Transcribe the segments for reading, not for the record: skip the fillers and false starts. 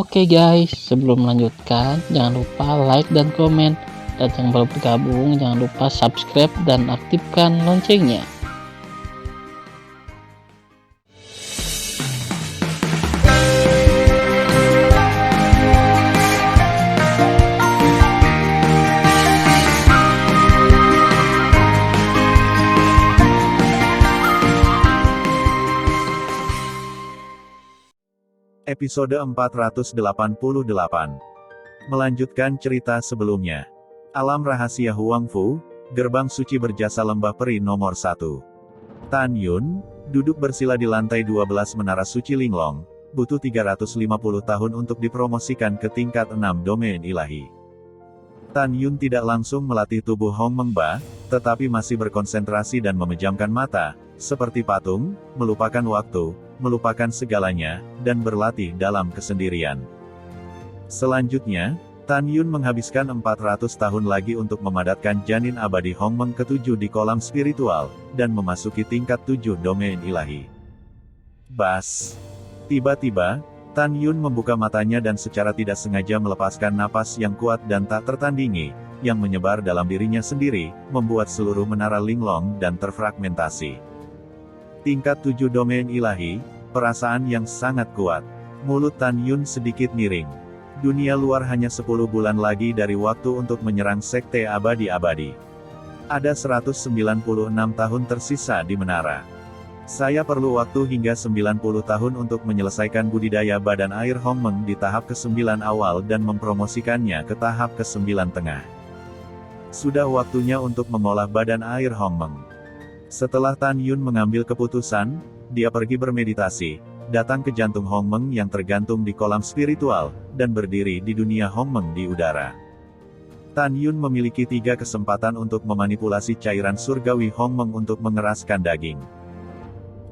Oke guys, sebelum melanjutkan, jangan lupa like dan komen. Dan yang baru bergabung, jangan lupa subscribe dan aktifkan loncengnya. Episode 488. Melanjutkan cerita sebelumnya. Alam rahasia Huangfu, gerbang suci berjasa lembah peri nomor 1. Tan Yun, duduk bersila di lantai 12 menara suci Linglong, butuh 350 tahun untuk dipromosikan ke tingkat 6 domain ilahi. Tan Yun tidak langsung melatih tubuh Hong Mengba, tetapi masih berkonsentrasi dan memejamkan mata, seperti patung, melupakan waktu, melupakan segalanya, dan berlatih dalam kesendirian. Selanjutnya, Tan Yun menghabiskan 400 tahun lagi untuk memadatkan janin abadi Hong Meng ke-7 di kolam spiritual, dan memasuki tingkat 7 domain ilahi. Bas! Tiba-tiba, Tan Yun membuka matanya dan secara tidak sengaja melepaskan napas yang kuat dan tak tertandingi, yang menyebar dalam dirinya sendiri, membuat seluruh menara Linglong dan terfragmentasi. Tingkat 7 domain ilahi, perasaan yang sangat kuat. Mulut Tan Yun sedikit miring. Dunia luar hanya 10 bulan lagi dari waktu untuk menyerang sekte abadi-abadi. Ada 196 tahun tersisa di menara. Saya perlu waktu hingga 90 tahun untuk menyelesaikan budidaya badan air Hong Meng di tahap ke-9 awal dan mempromosikannya ke tahap ke-9 tengah. Sudah waktunya untuk mengolah badan air Hong Meng. Setelah Tan Yun mengambil keputusan, dia pergi bermeditasi, datang ke jantung Hong Meng yang tergantung di kolam spiritual, dan berdiri di dunia Hong Meng di udara. Tan Yun memiliki 3 kesempatan untuk memanipulasi cairan surgawi Hong Meng untuk mengeraskan daging.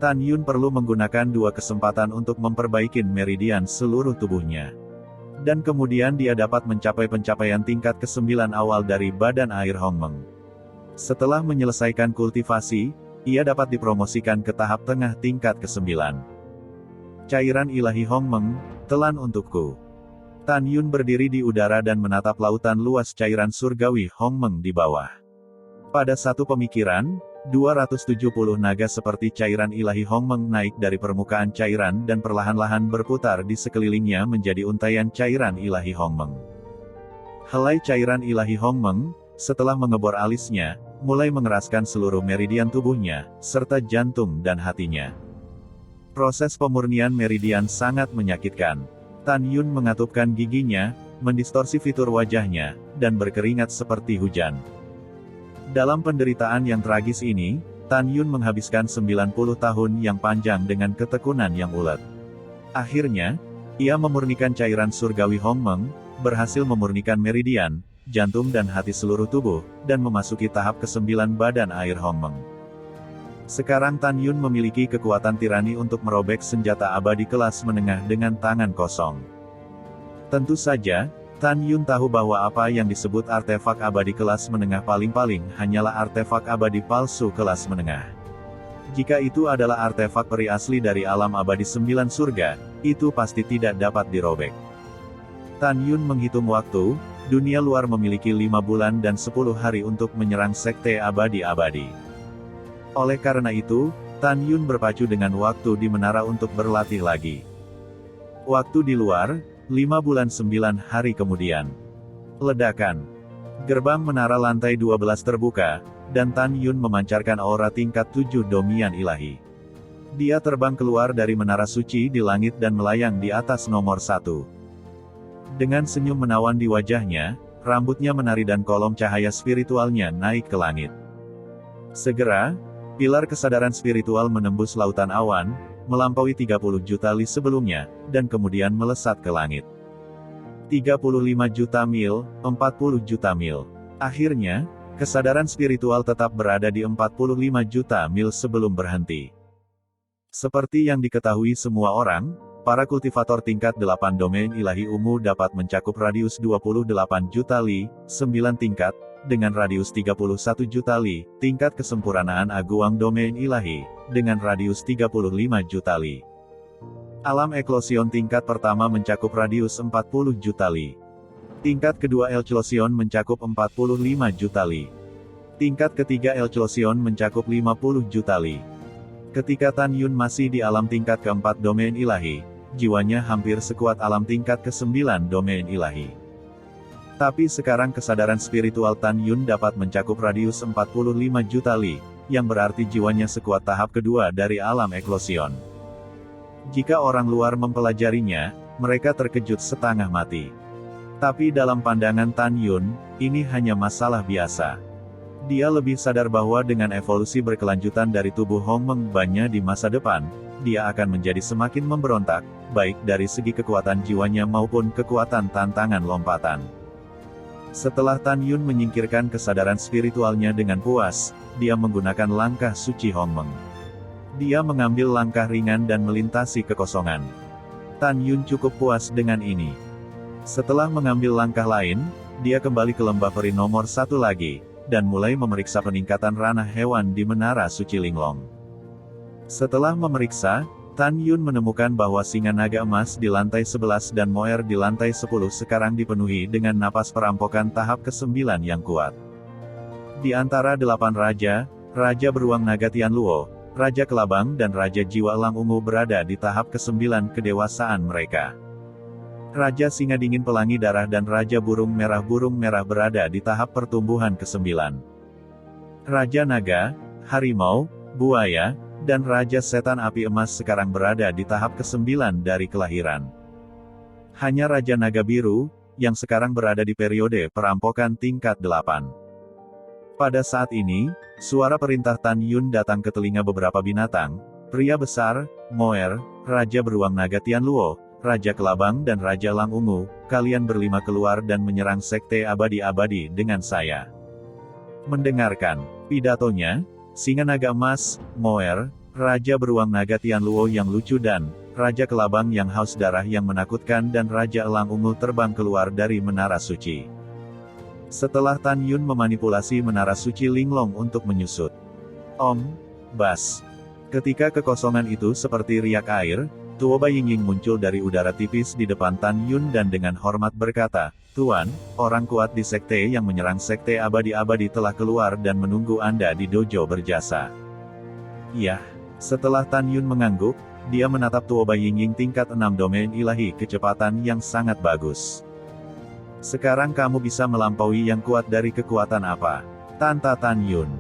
Tan Yun perlu menggunakan 2 kesempatan untuk memperbaiki meridian seluruh tubuhnya. Dan kemudian dia dapat mencapai pencapaian tingkat ke-9 awal dari badan air Hong Meng. Setelah menyelesaikan kultivasi, ia dapat dipromosikan ke tahap tengah tingkat ke-9. Cairan ilahi Hong Meng, telan untukku. Tan Yun berdiri di udara dan menatap lautan luas cairan surgawi Hong Meng di bawah. Pada satu pemikiran, 270 naga seperti cairan ilahi Hong Meng naik dari permukaan cairan dan perlahan-lahan berputar di sekelilingnya menjadi untaian cairan ilahi Hong Meng. Helai cairan ilahi Hong Meng, setelah mengebor alisnya, mulai mengeraskan seluruh meridian tubuhnya, serta jantung dan hatinya. Proses pemurnian meridian sangat menyakitkan. Tan Yun mengatupkan giginya, mendistorsi fitur wajahnya, dan berkeringat seperti hujan. Dalam penderitaan yang tragis ini, Tan Yun menghabiskan 90 tahun yang panjang dengan ketekunan yang ulet. Akhirnya, ia memurnikan cairan surgawi Hong Meng, berhasil memurnikan meridian, jantung dan hati seluruh tubuh, dan memasuki tahap ke-9 badan air Hong Meng. Sekarang Tan Yun memiliki kekuatan tirani untuk merobek senjata abadi kelas menengah dengan tangan kosong. Tentu saja, Tan Yun tahu bahwa apa yang disebut artefak abadi kelas menengah paling-paling hanyalah artefak abadi palsu kelas menengah. Jika itu adalah artefak peri asli dari alam abadi 9 surga, itu pasti tidak dapat dirobek. Tan Yun menghitung waktu. Dunia luar memiliki 5 bulan dan 10 hari untuk menyerang sekte abadi-abadi. Oleh karena itu, Tan Yun berpacu dengan waktu di menara untuk berlatih lagi. Waktu di luar, 5 bulan 9 hari kemudian. Ledakan. Gerbang menara lantai 12 terbuka, dan Tan Yun memancarkan aura tingkat 7 domian ilahi. Dia terbang keluar dari menara suci di langit dan melayang di atas nomor 1. Dengan senyum menawan di wajahnya, rambutnya menari dan kolom cahaya spiritualnya naik ke langit. Segera, pilar kesadaran spiritual menembus lautan awan, melampaui 30 juta li sebelumnya, dan kemudian melesat ke langit. 35 juta mil, 40 juta mil. Akhirnya, kesadaran spiritual tetap berada di 45 juta mil sebelum berhenti. Seperti yang diketahui semua orang, para kultivator tingkat 8 domain ilahi ungu dapat mencakup radius 28 juta li, 9 tingkat, dengan radius 31 juta li, tingkat kesempurnaan aguang domain ilahi, dengan radius 35 juta li. Alam eklosion tingkat pertama mencakup radius 40 juta li. Tingkat kedua eklosion mencakup 45 juta li. Tingkat ketiga eklosion mencakup 50 juta li. Ketika Tan Yun masih di alam tingkat keempat domain ilahi, jiwanya hampir sekuat alam tingkat ke-9 domain ilahi. Tapi sekarang kesadaran spiritual Tan Yun dapat mencakup radius 45 juta li, yang berarti jiwanya sekuat tahap kedua dari alam eklosion. Jika orang luar mempelajarinya, mereka terkejut setengah mati. Tapi dalam pandangan Tan Yun, ini hanya masalah biasa. Dia lebih sadar bahwa dengan evolusi berkelanjutan dari tubuh Hong Meng Bannya di masa depan, dia akan menjadi semakin memberontak, baik dari segi kekuatan jiwanya maupun kekuatan tantangan lompatan. Setelah Tan Yun menyingkirkan kesadaran spiritualnya dengan puas, dia menggunakan langkah suci Hong Meng. Dia mengambil langkah ringan dan melintasi kekosongan. Tan Yun cukup puas dengan ini. Setelah mengambil langkah lain, dia kembali ke lembah peri nomor 1 lagi, dan mulai memeriksa peningkatan ranah hewan di Menara Suci Linglong. Setelah memeriksa, Tan Yun menemukan bahwa singa naga emas di lantai 11 dan Moer di lantai 10 sekarang dipenuhi dengan napas perampokan tahap ke-9 yang kuat. Di antara 8 raja, Raja Beruang Naga Tianluo, Raja Kelabang dan Raja Jiwa Elang Ungu berada di tahap ke-9 kedewasaan mereka. Raja Singa Dingin Pelangi Darah dan Raja Burung Merah berada di tahap pertumbuhan ke-9. Raja Naga, Harimau, Buaya, dan Raja Setan Api Emas sekarang berada di tahap ke-9 dari kelahiran. Hanya Raja Naga Biru, yang sekarang berada di periode perampokan tingkat 8. Pada saat ini, suara perintah Tan Yun datang ke telinga beberapa binatang, pria besar, Moer, Raja Beruang Naga Tianluo, Raja Kelabang dan Raja Elang Ungu, kalian berlima keluar dan menyerang Sekte Abadi-Abadi dengan saya. Mendengarkan pidatonya, Singa Naga Emas, Moer, Raja Beruang Naga Tianluo yang lucu dan Raja Kelabang yang haus darah yang menakutkan dan Raja Elang Ungu terbang keluar dari Menara Suci. Setelah Tan Yun memanipulasi Menara Suci Linglong untuk menyusut. Om, Bas. Ketika kekosongan itu seperti riak air, Tuoba Yingying muncul dari udara tipis di depan Tan Yun dan dengan hormat berkata, "Tuan, orang kuat di sekte yang menyerang Sekte Abadi-Abadi telah keluar dan menunggu Anda di dojo berjasa." Yah, setelah Tan Yun mengangguk, dia menatap Tuoba Yingying tingkat 6 domain ilahi kecepatan yang sangat bagus. "Sekarang kamu bisa melampaui yang kuat dari kekuatan apa?" tanta Tan Yun.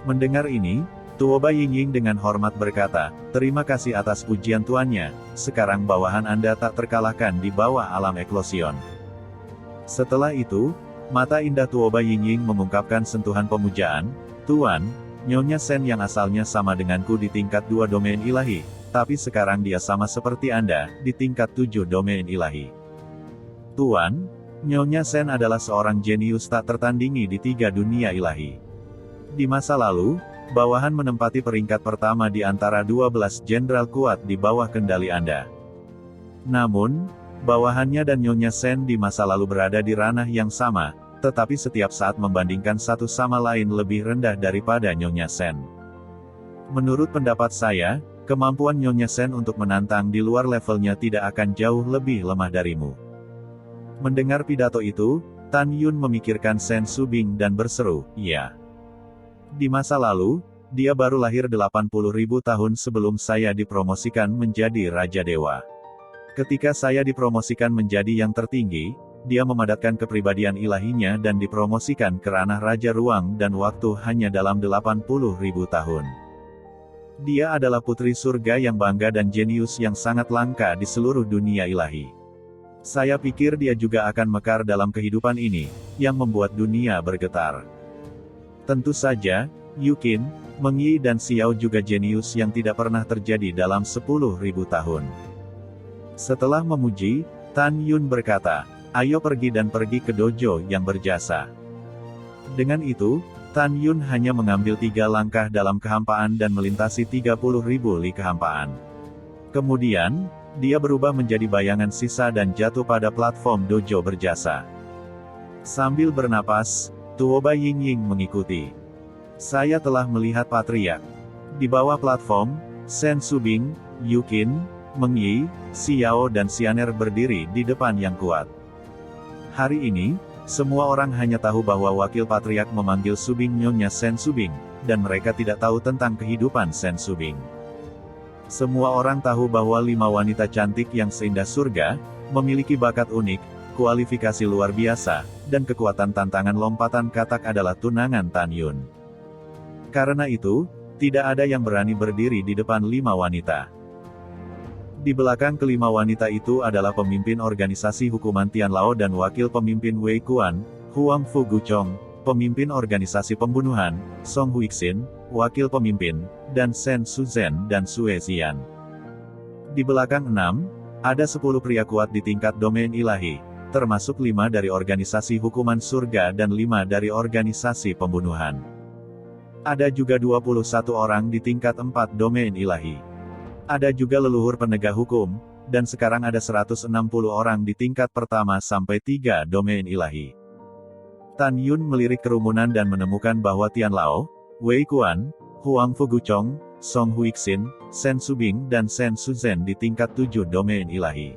Mendengar ini, Tuoba Yingying dengan hormat berkata, "Terima kasih atas pujian tuannya, sekarang bawahan Anda tak terkalahkan di bawah alam eklosion." Setelah itu, mata indah Tuoba Yingying mengungkapkan sentuhan pemujaan, "Tuan, Nyonya Sen yang asalnya sama denganku di tingkat 2 domain ilahi, tapi sekarang dia sama seperti Anda, di tingkat 7 domain ilahi. Tuan, Nyonya Sen adalah seorang jenius tak tertandingi di 3 dunia ilahi. Di masa lalu, bawahan menempati peringkat pertama di antara 12 jenderal kuat di bawah kendali Anda. Namun, bawahannya dan Nyonya Sen di masa lalu berada di ranah yang sama, tetapi setiap saat membandingkan satu sama lain lebih rendah daripada Nyonya Sen. Menurut pendapat saya, kemampuan Nyonya Sen untuk menantang di luar levelnya tidak akan jauh lebih lemah darimu." Mendengar pidato itu, Tan Yun memikirkan Sen Subing dan berseru, "Iya. Di masa lalu, dia baru lahir 80.000 tahun sebelum saya dipromosikan menjadi Raja Dewa. Ketika saya dipromosikan menjadi yang tertinggi, dia memadatkan kepribadian ilahinya dan dipromosikan ke ranah Raja Ruang dan Waktu hanya dalam 80.000 tahun. Dia adalah putri surga yang bangga dan jenius yang sangat langka di seluruh dunia ilahi. Saya pikir dia juga akan mekar dalam kehidupan ini, yang membuat dunia bergetar. Tentu saja, Yukin, Meng Yi dan Xiao juga jenius yang tidak pernah terjadi dalam 10.000 tahun." Setelah memuji, Tan Yun berkata, "Ayo pergi dan pergi ke dojo yang berjasa." Dengan itu, Tan Yun hanya mengambil 3 langkah dalam kehampaan dan melintasi 30.000 li kehampaan. Kemudian, dia berubah menjadi bayangan sisa dan jatuh pada platform dojo berjasa. Sambil bernapas, Tuoba Yingying mengikuti. "Saya telah melihat Patriark. Di bawah platform, Sen Subing, Yukin, Mengyi, Xiao dan Xianer berdiri di depan yang kuat. Hari ini, semua orang hanya tahu bahwa wakil patriark memanggil Subing Nyonya Sen Subing, dan mereka tidak tahu tentang kehidupan Sen Subing. Semua orang tahu bahwa 5 wanita cantik yang seindah surga, memiliki bakat unik, kualifikasi luar biasa, dan kekuatan tantangan lompatan katak adalah tunangan Tan Yun. Karena itu, tidak ada yang berani berdiri di depan 5 wanita. Di belakang kelima wanita itu adalah pemimpin organisasi hukuman Tianlao dan wakil pemimpin Wei Kuan, Huang Fu Guchong, pemimpin organisasi pembunuhan, Song Huixin, wakil pemimpin, dan Sen Suzhen dan Sue Zian. Di belakang 6, ada 10 pria kuat di tingkat domain ilahi, termasuk 5 dari organisasi hukuman surga dan 5 dari organisasi pembunuhan. Ada juga 21 orang di tingkat 4 domain ilahi. Ada juga leluhur penegak hukum, dan sekarang ada 160 orang di tingkat pertama sampai 3 domain ilahi. Tan Yun melirik kerumunan dan menemukan bahwa Tianlao, Wei Kuan, Huang Fu Guchong, Song Huixin, Sen Subing dan Sen Suzhen di tingkat 7 domain ilahi.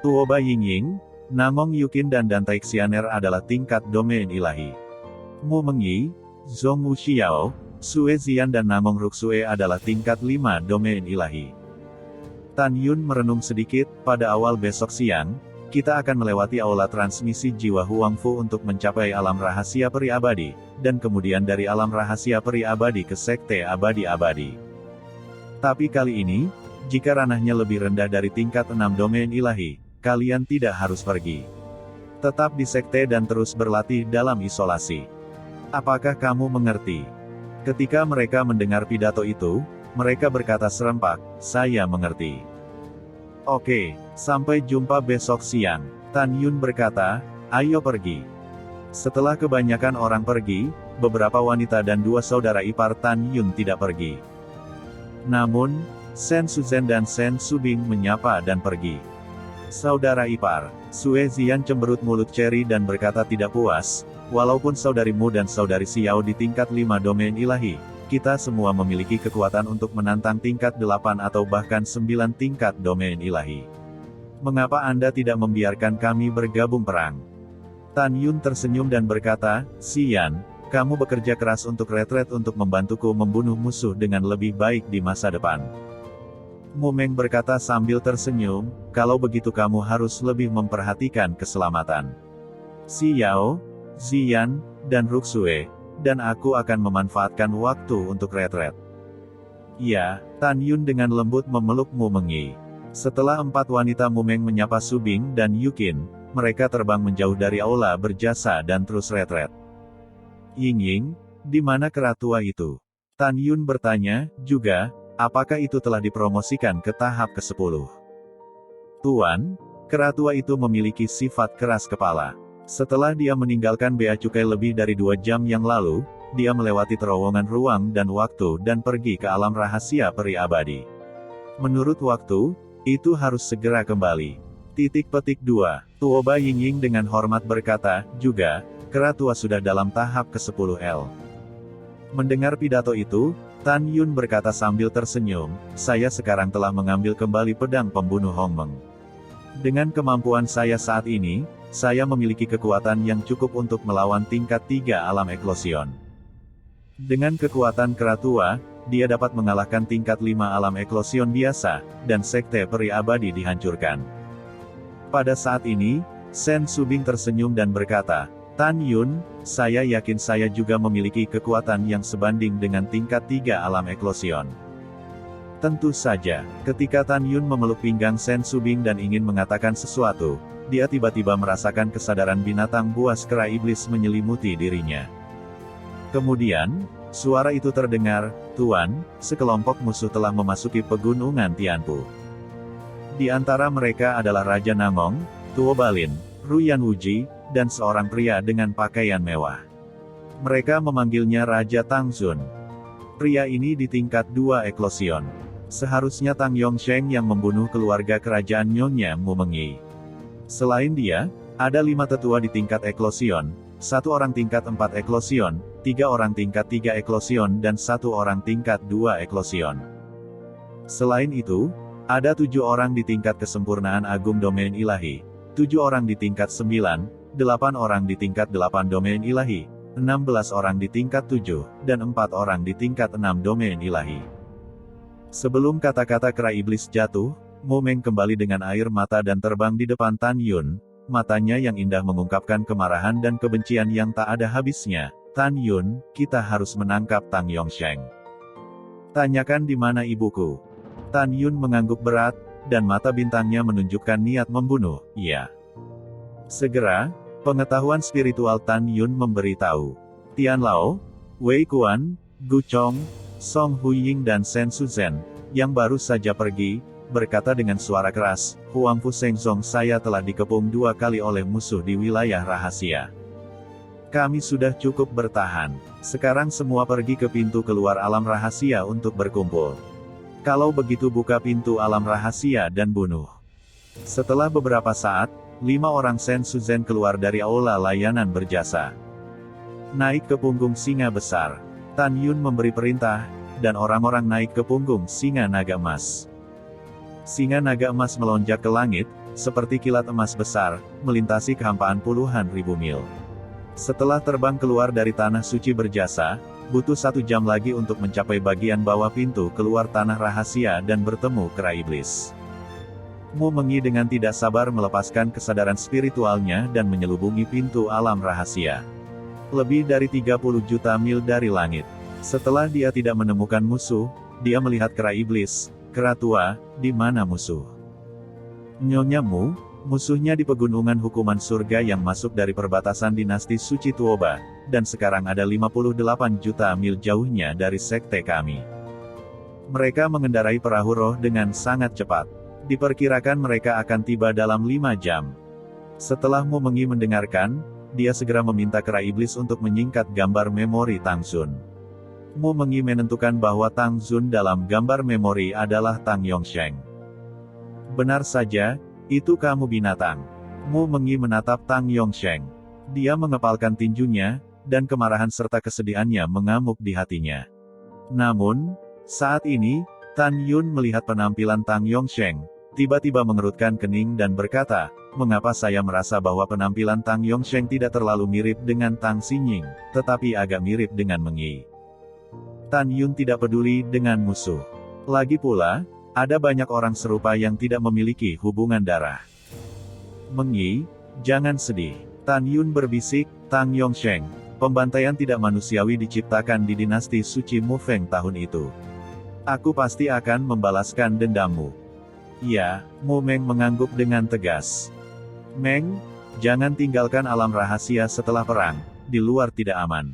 Tuoba Yingying, Namong Yukin dan Dantai Xianer adalah tingkat domain ilahi. Mu Mengyi, Zhong Wuxiao, Sue Zian dan Namong Ruksue adalah tingkat 5 domain ilahi. Tan Yun merenung sedikit, pada awal besok siang, kita akan melewati aula transmisi jiwa Huang Fu untuk mencapai alam rahasia peri abadi, dan kemudian dari alam rahasia peri abadi ke sekte abadi-abadi. Tapi kali ini, jika ranahnya lebih rendah dari tingkat 6 domain ilahi, kalian tidak harus pergi. Tetap di sekte dan terus berlatih dalam isolasi. Apakah kamu mengerti? Ketika mereka mendengar pidato itu, mereka berkata serempak, "Saya mengerti." Oke, sampai jumpa besok siang. Tan Yun berkata, "Ayo pergi." Setelah kebanyakan orang pergi, beberapa wanita dan 2 saudara ipar Tan Yun tidak pergi. Namun, Sen Suzhen dan Sen Subing menyapa dan pergi. Saudara ipar, Sue Zian cemberut mulut Cherry dan berkata tidak puas, "Walaupun saudarimu dan saudari Xiao di tingkat 5 domain ilahi, kita semua memiliki kekuatan untuk menantang tingkat 8 atau bahkan 9 tingkat domain ilahi. Mengapa Anda tidak membiarkan kami bergabung perang?" Tan Yun tersenyum dan berkata, "Xian, kamu bekerja keras untuk retret untuk membantuku membunuh musuh dengan lebih baik di masa depan." Mu Meng berkata sambil tersenyum, "Kalau begitu kamu harus lebih memperhatikan keselamatan. Xiao, Zian, dan Ruksue, dan aku akan memanfaatkan waktu untuk retret." "Ya," Tan Yun dengan lembut memeluk Mu Mengyi. Setelah 4 wanita Mu Meng menyapa Subing dan Yukin, mereka terbang menjauh dari aula berjasa dan terus retret. "Yingying, di mana keratua itu?" Tan Yun bertanya, juga, "Apakah itu telah dipromosikan ke tahap ke-10? "Tuan, keratua itu memiliki sifat keras kepala. Setelah dia meninggalkan bea cukai lebih dari 2 jam yang lalu, dia melewati terowongan ruang dan waktu dan pergi ke alam rahasia peri abadi. Menurut waktu, itu harus segera kembali." 2. Tuoba Yingying dengan hormat berkata, juga, "Keratua sudah dalam tahap ke-10L. Mendengar pidato itu, Tan Yun berkata sambil tersenyum, "Saya sekarang telah mengambil kembali pedang pembunuh Hong Meng. Dengan kemampuan saya saat ini, saya memiliki kekuatan yang cukup untuk melawan tingkat 3 alam eklosion. Dengan kekuatan keratua, dia dapat mengalahkan tingkat 5 alam eklosion biasa, dan sekte peri abadi dihancurkan." Pada saat ini, Sen Subing tersenyum dan berkata, "Tan Yun, saya yakin saya juga memiliki kekuatan yang sebanding dengan tingkat 3 alam eklosion." Tentu saja, ketika Tan Yun memeluk pinggang Sen Subing dan ingin mengatakan sesuatu, dia tiba-tiba merasakan kesadaran binatang buas kera iblis menyelimuti dirinya. Kemudian, suara itu terdengar, "Tuan, sekelompok musuh telah memasuki pegunungan Tianpu. Di antara mereka adalah Raja Namong, Tuo Balin, Ruyan Wuji, dan seorang pria dengan pakaian mewah. Mereka memanggilnya Raja Tangzun. Pria ini di tingkat 2 eklosion. Seharusnya Tang Yongsheng yang membunuh keluarga kerajaan Nyonya Mu Mengyi. Selain dia, ada 5 tetua di tingkat eklosion, 1 orang tingkat 4 eklosion, 3 orang tingkat 3 eklosion dan 1 orang tingkat 2 eklosion. Selain itu, Ada 7 orang di tingkat kesempurnaan agung domain ilahi, 7 orang di tingkat 9, 8 orang di tingkat 8 domain ilahi, 16 orang di tingkat 7, dan 4 orang di tingkat 6 domain ilahi. Sebelum kata-kata kera iblis jatuh, Mo Meng kembali dengan air mata dan terbang di depan Tan Yun. Matanya yang indah mengungkapkan kemarahan dan kebencian yang tak ada habisnya. Tan Yun, kita harus menangkap Tang Yongsheng. Tanyakan di mana ibuku. Tan Yun mengangguk berat, dan mata bintangnya menunjukkan niat membunuh. Iya. Segera, pengetahuan spiritual Tan Yun memberitahu. Tian Lao, Wei Kuan, Gu Chong, Song Huying dan Shen Suzhen, yang baru saja pergi, berkata dengan suara keras, Huang Fu Shengzong saya telah dikepung 2 kali oleh musuh di wilayah rahasia. Kami sudah cukup bertahan. Sekarang semua pergi ke pintu keluar alam rahasia untuk berkumpul. Kalau begitu buka pintu alam rahasia dan bunuh. Setelah beberapa saat, 5 orang Shen Suzhen keluar dari aula layanan berjasa. Naik ke punggung singa besar. Tan Yun memberi perintah, dan orang-orang naik ke punggung singa naga emas. Singa naga emas melonjak ke langit, seperti kilat emas besar, melintasi kehampaan puluhan ribu mil. Setelah terbang keluar dari tanah suci berjasa, butuh 1 jam lagi untuk mencapai bagian bawah pintu keluar tanah rahasia dan bertemu kera iblis. Mu Mengi dengan tidak sabar melepaskan kesadaran spiritualnya dan menyelubungi pintu alam rahasia. Lebih dari 30 juta mil dari langit. Setelah dia tidak menemukan musuh, dia melihat kera iblis. Kera tua, di mana musuh? Nyonya Mu, musuhnya di pegunungan hukuman surga yang masuk dari perbatasan dinasti suci Tuoba, dan sekarang ada 58 juta mil jauhnya dari sekte kami. Mereka mengendarai perahu roh dengan sangat cepat. Diperkirakan mereka akan tiba dalam 5 jam. Setelah Mu Mengi mendengarkan, dia segera meminta kera iblis untuk menyingkat gambar memori Tang Xun. Mu Mengi menentukan bahwa Tang Xun dalam gambar memori adalah Tang Yongsheng. Benar saja, itu kamu binatang. Mu Mengi menatap Tang Yongsheng. Dia mengepalkan tinjunya, dan kemarahan serta kesedihannya mengamuk di hatinya. Namun, saat ini, Tan Yun melihat penampilan Tang Yongsheng, tiba-tiba mengerutkan kening dan berkata, mengapa saya merasa bahwa penampilan Tang Yongsheng tidak terlalu mirip dengan Tang Xinying, tetapi agak mirip dengan Mengi. Tan Yun tidak peduli dengan musuh. Lagi pula, ada banyak orang serupa yang tidak memiliki hubungan darah. Mengi, jangan sedih. Tan Yun berbisik, Tang Yongsheng, pembantaian tidak manusiawi diciptakan di dinasti suci Mu Feng tahun itu. Aku pasti akan membalaskan dendammu. Ya, Mu Meng mengangguk dengan tegas. Meng, jangan tinggalkan alam rahasia setelah perang, di luar tidak aman.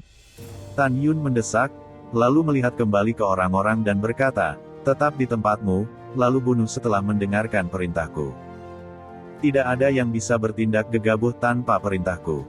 Tan Yun mendesak, lalu melihat kembali ke orang-orang dan berkata, tetap di tempatmu, lalu bunuh setelah mendengarkan perintahku. Tidak ada yang bisa bertindak gegabah tanpa perintahku.